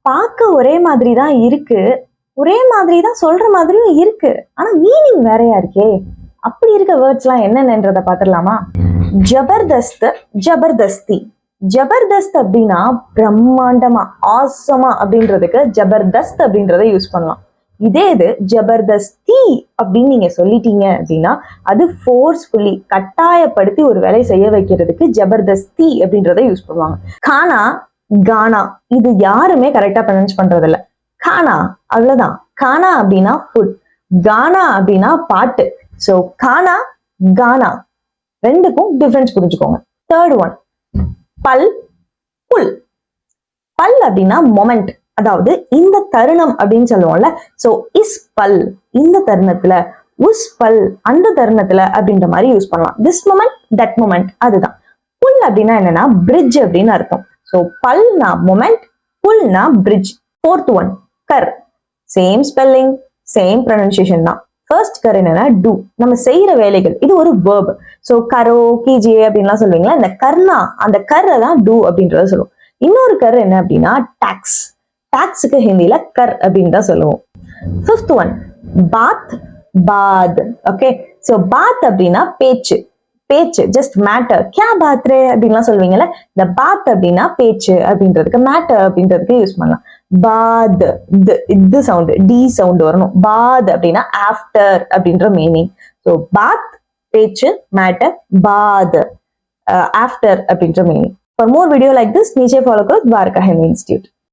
பார்க்க ஒரே மாதிரி தான் இருக்கு, ஒரே மாதிரி தான் சொல்ற மாதிரியும் இருக்கு, ஆனா மீனிங் வேறையா இருக்கே. அப்படி இருக்க வேர்ட்ஸ்லாம் என்னென்னன்றத பார்த்துடலாமா? ஜபர்தஸ்த், ஜபர்தஸ்தி. ஜபர்தஸ்த் அப்படின்னா பிரம்மாண்டமா, ஆசமா அப்படின்றதுக்கு ஜபர்தஸ்த் அப்படின்றத யூஸ் பண்ணலாம். இதே இது ஜபர்தஸ்தி அப்படின்னு நீங்க சொல்லிட்டீங்க அப்படின்னா அது ஃபோர்ஸ்ஃபுல்லி, கட்டாயப்படுத்தி ஒரு வேலை செய்ய வைக்கிறதுக்கு ஜபர்தஸ்தி அப்படின்றத யூஸ் பண்ணுவாங்க. கானா, கானா, இது யாருமே கரெக்டா ப்ரொனவுன்ஸ் பண்றது இல்ல. கானா அவ்வளவுதான். கானா அப்படின்னா ஃபுட், கானா அப்படின்னா பாட்டு. சோ கானா, கானா ரெண்டுக்கும் டிஃபரன்ஸ் புரிஞ்சுக்கோங்க. தேர்ட் ஒன், பல், புல். பல் அப்படின்னா மொமெண்ட், அதாவது இந்த தருணம் அப்படின்னு சொல்லுவோம்ல. சோ இஸ் பல் இந்த தருணத்துல, உஸ் பல் அந்த தருணத்துல அப்படின்ற மாதிரி யூஸ் பண்ணலாம். திஸ் மொமெண்ட், தட் மொமெண்ட், அதுதான். புல் அப்படின்னா என்னன்னா பிரிட்ஜ் அப்படின்னு அர்த்தம். சோ பல்னா மொமெண்ட், புல்னா பிரிட்ஜ். ஃபோர்த் ஒன், கர். சேம் ஸ்பெல்லிங், சேம் ப்ரொனன்சியேஷன் தான். ஃபர்ஸ்ட் கர் என்னன்னா டூ, நம்ம செய்யற வேலைகள், இது ஒரு வேர்ப். சோ கரோ, கீஜியே அப்படின்லாம் சொல்லுவீங்களா, இந்த கர்னா அந்த கர்ரை தான் டூ அப்படின்றத சொல்லுவோம். இன்னொரு கர் என்ன அப்படின்னா டாக்ஸ். டாக்ஸுக்கு ஹிந்தியில கர் அப்படின்னு தான் சொல்லுவோம். ஃபிஃப்த் ஒன், பாத், பாத். ஓகே, சோ பாத் அப்படின்னா பேச்சு, பேச்சு, ஜஸ்ட் மேட்டர். கியா பாத் ரே அப்படின்லாம் சொல்லுவீங்கல்ல, இந்த பாத் அப்படின்னா பேச்சு அப்படின்றதுக்கு, மேட்டர் அப்படின்றதுக்கு யூஸ் பண்ணலாம். பாத், இது சவுண்ட், டி சவுண்ட் வரணும். பாத் அப்படின்னா ஆஃப்டர் அப்படின்ற மீனிங். ஸோ பாத் பேச்சு, மேட்டர், பாத் ஆஃப்டர் அப்படின்ற meaning. For more video like this, नीचे follow करो द्वारका हिंदी इंस्टीट्यूट.